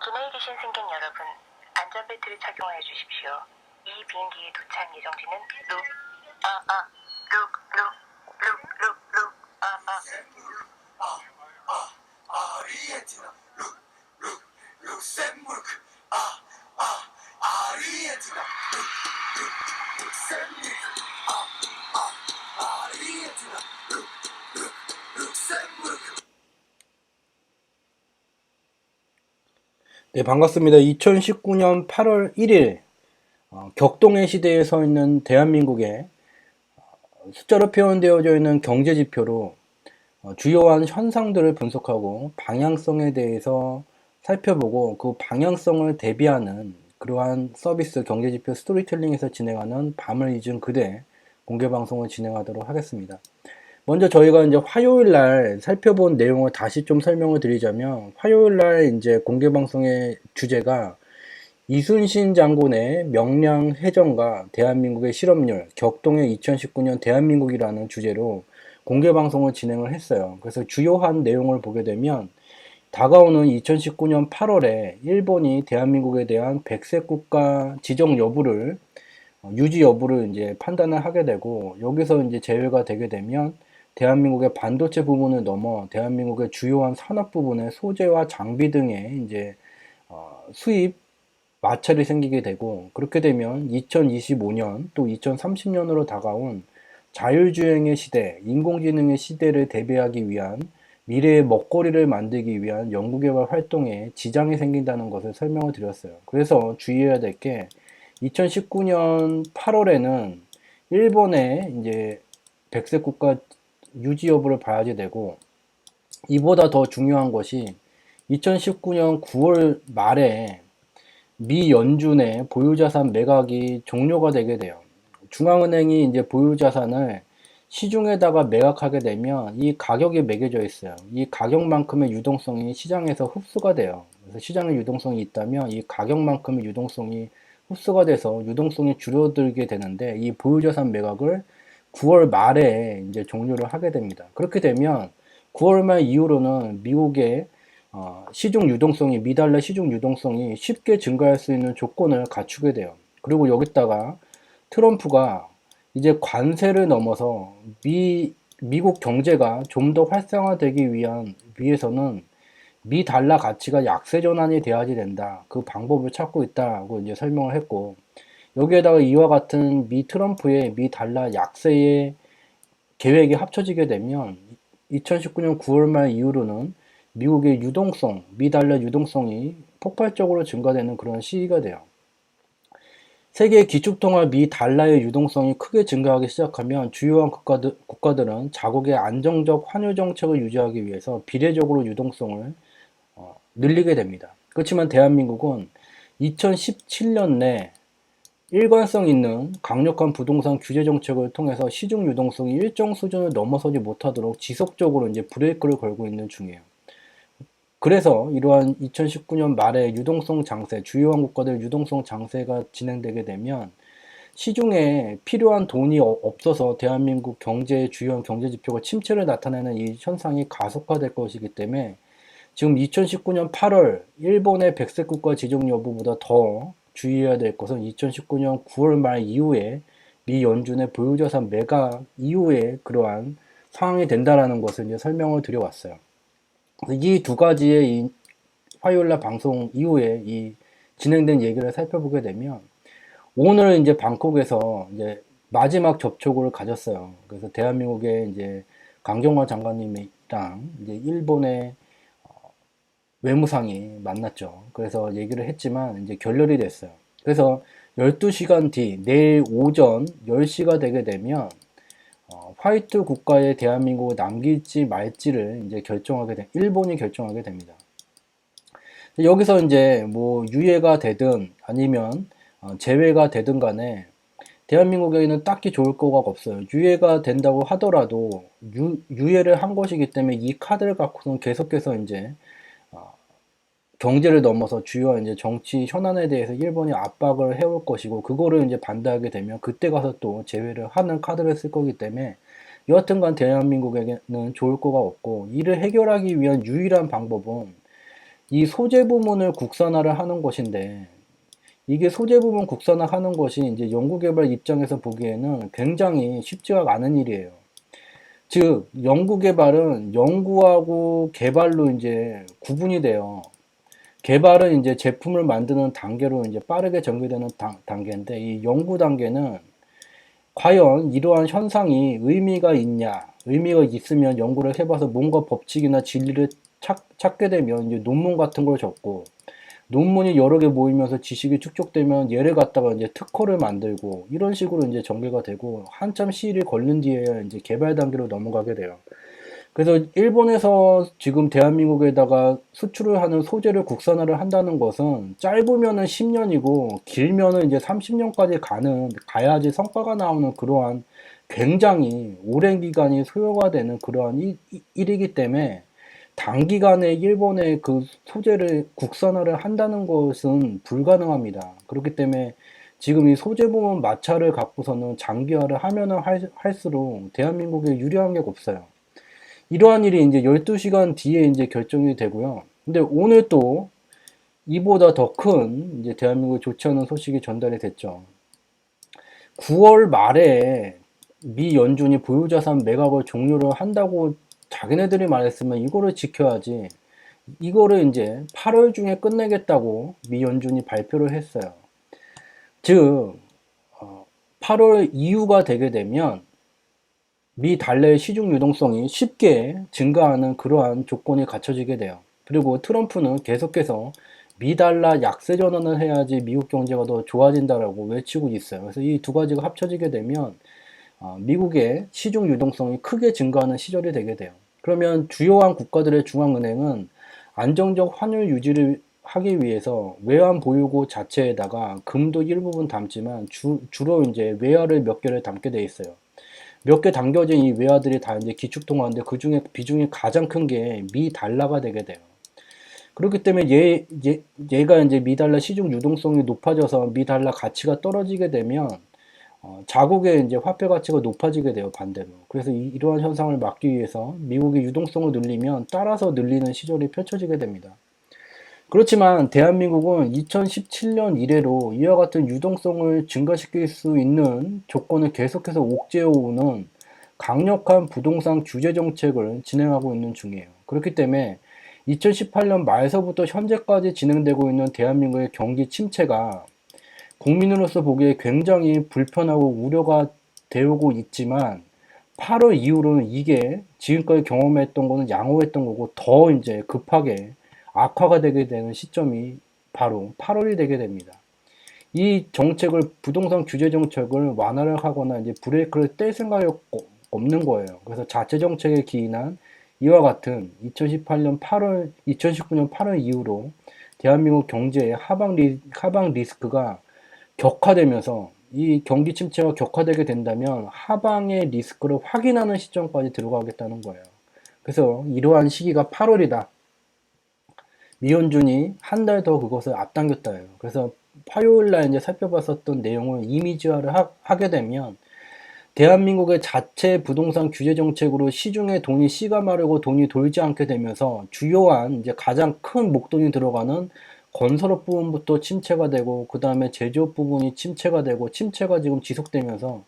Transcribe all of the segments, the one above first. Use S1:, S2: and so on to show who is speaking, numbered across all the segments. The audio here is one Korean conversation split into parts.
S1: 기내에 계신 승객 여러분, 안전벨트를 착용하여 주십시오. 이 비행기의 도착 예정지는
S2: 네, 반갑습니다. 2019년 8월 1일 격동의 시대에 서 있는 대한민국의 숫자로 표현되어져 있는 경제지표로 주요한 현상들을 분석하고 방향성에 대해서 살펴보고 그 방향성을 대비하는 그러한 서비스 경제지표 스토리텔링에서 진행하는 밤을 잊은 그대 공개방송을 진행하도록 하겠습니다. 먼저 저희가 이제 화요일 날 살펴본 내용을 다시 좀 설명을 드리자면, 화요일 날 이제 공개 방송의 주제가 이순신 장군의 명량 해전과 대한민국의 실업률, 격동의 2019년 대한민국이라는 주제로 공개 방송을 진행을 했어요. 그래서 주요한 내용을 보게 되면, 다가오는 2019년 8월에 일본이 대한민국에 대한 백색 국가 지정 여부를 유지 여부를 이제 판단을 하게 되고, 여기서 이제 제외가 되게 되면 대한민국의 반도체 부분을 넘어 대한민국의 주요한 산업 부분의 소재와 장비 등의 이제 수입 마찰이 생기게 되고, 그렇게 되면 2025년 또 2030년으로 다가온 자율주행의 시대, 인공지능의 시대를 대비하기 위한 미래의 먹거리를 만들기 위한 연구개발 활동에 지장이 생긴다는 것을 설명을 드렸어요. 그래서 주의해야 될 게, 2019년 8월에는 일본의 이제 백색 국가 유지 여부를 봐야지 되고, 이보다 더 중요한 것이 2019년 9월 말에 미 연준의 보유자산 매각이 종료가 되게 돼요. 중앙은행이 이제 보유자산을 시중에다가 매각하게 되면 이 가격이 매겨져 있어요. 이 가격만큼의 유동성이 시장에서 흡수가 돼요. 그래서 시장에 유동성이 있다면 이 가격만큼의 유동성이 흡수가 돼서 유동성이 줄어들게 되는데, 이 보유자산 매각을 9월 말에 이제 종료를 하게 됩니다. 그렇게 되면 9월 말 이후로는 미국의 시중 유동성이, 미달러 시중 유동성이 쉽게 증가할 수 있는 조건을 갖추게 돼요. 그리고 여기다가 트럼프가 이제 관세를 넘어서 미국 경제가 좀 더 활성화되기 위해서는 미 달러 가치가 약세 전환이 돼야지 된다. 그 방법을 찾고 있다고 이제 설명을 했고, 여기에다가 이와 같은 미 트럼프의 미 달러 약세의 계획이 합쳐지게 되면 2019년 9월 말 이후로는 미국의 유동성, 미 달러 유동성이 폭발적으로 증가되는 그런 시기가 돼요. 세계 기축통화 미 달러의 유동성이 크게 증가하기 시작하면 주요한 국가들은 자국의 안정적 환율 정책을 유지하기 위해서 비례적으로 유동성을 늘리게 됩니다. 그렇지만 대한민국은 2017년 내 일관성 있는 강력한 부동산 규제 정책을 통해서 시중 유동성이 일정 수준을 넘어서지 못하도록 지속적으로 이제 브레이크를 걸고 있는 중이에요. 그래서 이러한 2019년 말에 유동성 장세, 주요한 국가들 유동성 장세가 진행되게 되면 시중에 필요한 돈이 없어서 대한민국 경제의 주요한 경제 지표가 침체를 나타내는 이 현상이 가속화될 것이기 때문에, 지금 2019년 8월 일본의 백색 국가 지정 여부보다 더 주의해야 될 것은 2019년 9월 말 이후에 미 연준의 보유자산 매각 이후에 그러한 상황이 된다라는 것을 이제 설명을 드려왔어요. 이 두 가지의 이 화요일날 방송 이후에 이 진행된 얘기를 살펴보게 되면, 오늘 이제 방콕에서 이제 마지막 접촉을 가졌어요. 그래서 대한민국의 이제 강경화 장관님이랑 이제 일본의 외무상이 만났죠. 그래서 얘기를 했지만 이제 결렬이 됐어요. 그래서 12시간 뒤, 내일 오전 10시가 되게 되면 화이트 국가에 대한민국을 남길지 말지를 이제 일본이 결정하게 됩니다. 여기서 이제 뭐 유예가 되든 아니면 제외가 되든 간에 대한민국에는 딱히 좋을 거가 없어요. 유예가 된다고 하더라도 유예를 한 것이기 때문에 이 카드를 갖고서는 계속해서 이제 경제를 넘어서 주요한 이제 정치 현안에 대해서 일본이 압박을 해올 것이고, 그거를 이제 반대하게 되면 그때 가서 또 제외를 하는 카드를 쓸 거기 때문에, 여하튼간 대한민국에게는 좋을 거가 없고, 이를 해결하기 위한 유일한 방법은 이 소재 부문을 국산화를 하는 것인데, 이게 소재 부문 국산화하는 것이 이제 연구개발 입장에서 보기에는 굉장히 쉽지가 않은 일이에요. 즉, 연구개발은 연구하고 개발로 이제 구분이 돼요. 개발은 이제 제품을 만드는 단계로 이제 빠르게 전개되는 단계인데, 이 연구 단계는 과연 이러한 현상이 의미가 있냐, 의미가 있으면 연구를 해봐서 뭔가 법칙이나 진리를 찾게 되면 이제 논문 같은 걸 적고, 논문이 여러 개 모이면서 지식이 축적되면 얘를 갖다가 이제 특허를 만들고, 이런 식으로 이제 전개가 되고, 한참 시일이 걸린 뒤에야 이제 개발 단계로 넘어가게 돼요. 그래서 일본에서 지금 대한민국에다가 수출을 하는 소재를 국산화를 한다는 것은 짧으면은 10년이고 길면은 이제 30년까지 가야지 성과가 나오는 그러한 굉장히 오랜 기간이 소요가 되는 그러한 일이기 때문에 단기간에 일본의 그 소재를 국산화를 한다는 것은 불가능합니다. 그렇기 때문에 지금 이 소재 부문 마찰을 갖고서는 장기화를 하면은 할수록 대한민국에 유리한 게 없어요. 이러한 일이 이제 12시간 뒤에 이제 결정이 되고요. 근데 오늘 또 이보다 더 큰 이제 대한민국에 좋지 않은 소식이 전달이 됐죠. 9월 말에 미 연준이 보유자산 매각을 종료를 한다고 자기네들이 말했으면 이거를 지켜야지. 이거를 이제 8월 중에 끝내겠다고 미 연준이 발표를 했어요. 즉 8월 이후가 되게 되면 미 달러의 시중 유동성이 쉽게 증가하는 그러한 조건이 갖춰지게 돼요. 그리고 트럼프는 계속해서 미 달러 약세 전환을 해야지 미국 경제가 더 좋아진다라고 외치고 있어요. 그래서 이 두 가지가 합쳐지게 되면 미국의 시중 유동성이 크게 증가하는 시절이 되게 돼요. 그러면 주요한 국가들의 중앙은행은 안정적 환율 유지를 하기 위해서 외환 보유고 자체에다가 금도 일부분 담지만 주로 이제 외화를 몇 개를 담게 돼 있어요. 몇 개 담겨진 이 외화들이 다 이제 기축통화인데 그 중에 비중이 가장 큰 게 미 달러가 되게 돼요. 그렇기 때문에 얘가 이제 미 달러 시중 유동성이 높아져서 미 달러 가치가 떨어지게 되면 자국의 이제 화폐 가치가 높아지게 돼요, 반대로. 그래서 이러한 현상을 막기 위해서 미국의 유동성을 늘리면 따라서 늘리는 시절이 펼쳐지게 됩니다. 그렇지만 대한민국은 2017년 이래로 이와 같은 유동성을 증가시킬 수 있는 조건을 계속해서 옥죄어오는 강력한 부동산 규제 정책을 진행하고 있는 중이에요. 그렇기 때문에 2018년 말서부터 현재까지 진행되고 있는 대한민국의 경기 침체가 국민으로서 보기에 굉장히 불편하고 우려가 되고 있지만 8월 이후로는 이게 지금까지 경험했던 거는 양호했던 거고 더 이제 급하게 악화가 되게 되는 시점이 바로 8월이 되게 됩니다. 이 정책을 부동산 규제 정책을 완화를 하거나 이제 브레이크를 뗄 생각이 없는 거예요. 그래서 자체 정책에 기인한 이와 같은 2018년 8월, 2019년 8월 이후로 대한민국 경제의 하방 리스크가 격화되면서 이 경기 침체가 격화되게 된다면 하방의 리스크를 확인하는 시점까지 들어가겠다는 거예요. 그래서 이러한 시기가 8월이다. 미연준이 한 달 더 그것을 앞당겼다예요. 그래서 화요일 날 이제 살펴봤었던 내용을 이미지화를 하게 되면 대한민국의 자체 부동산 규제 정책으로 시중에 돈이 씨가 마르고 돈이 돌지 않게 되면서 주요한 이제 가장 큰 목돈이 들어가는 건설업 부분부터 침체가 되고 그 다음에 제조업 부분이 침체가 되고 침체가 지금 지속되면서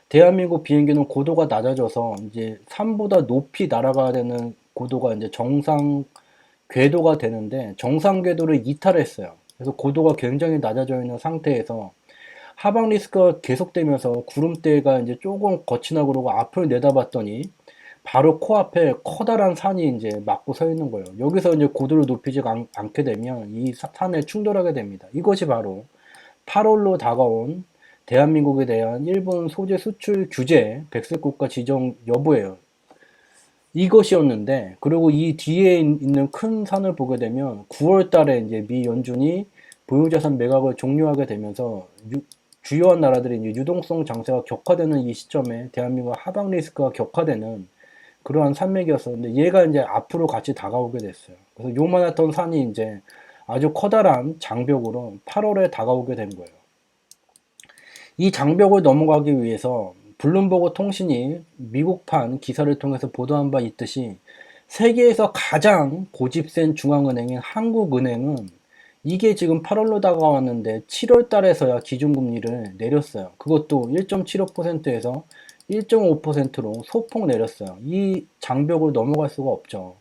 S2: 대한민국 비행기는 고도가 낮아져서 이제 산보다 높이 날아가야 되는 고도가 이제 정상 궤도가 되는데 정상 궤도를 이탈했어요. 그래서 고도가 굉장히 낮아져 있는 상태에서 하방 리스크가 계속되면서 구름대가 이제 조금 거치나 그러고 앞을 내다봤더니 바로 코앞에 커다란 산이 이제 막고 서 있는 거예요. 여기서 이제 고도를 높이지 않게 되면 이 산에 충돌하게 됩니다. 이것이 바로 8월로 다가온 대한민국에 대한 일본 소재 수출 규제 백색국가 지정 여부예요. 이것이었는데, 그리고 이 뒤에 있는 큰 산을 보게 되면 9월 달에 이제 미 연준이 보유자산 매각을 종료하게 되면서 주요한 나라들이 이제 유동성 장세가 격화되는 이 시점에 대한민국 하방 리스크가 격화되는 그러한 산맥이었었는데 얘가 이제 앞으로 같이 다가오게 됐어요. 그래서 요만했던 산이 이제 아주 커다란 장벽으로 8월에 다가오게 된 거예요. 이 장벽을 넘어가기 위해서 블룸버그 통신이 미국판 기사를 통해서 보도한 바 있듯이 세계에서 가장 고집센 중앙은행인 한국은행은 이게 지금 8월로 다가왔는데 7월 달에서야 기준금리를 내렸어요. 그것도 1.75%에서 1.5%로 소폭 내렸어요. 이 장벽을 넘어갈 수가 없죠.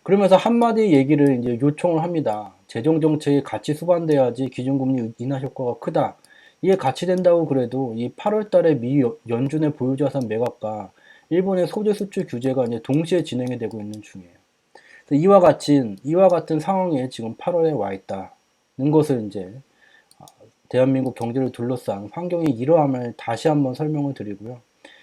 S2: 그러면서 한마디 얘기를 이제 요청을 합니다. 재정정책이 같이 수반돼야지 기준금리 인하 효과가 크다. 이게 같이 된다고 그래도 이 8월 달에 미 연준의 보유자산 매각과 일본의 소재 수출 규제가 이제 동시에 진행이 되고 있는 중이에요. 이와 같은 상황에 지금 8월에 와 있다는 것을 이제 대한민국 경제를 둘러싼 환경의 이러함을 다시 한번 설명을 드리고요.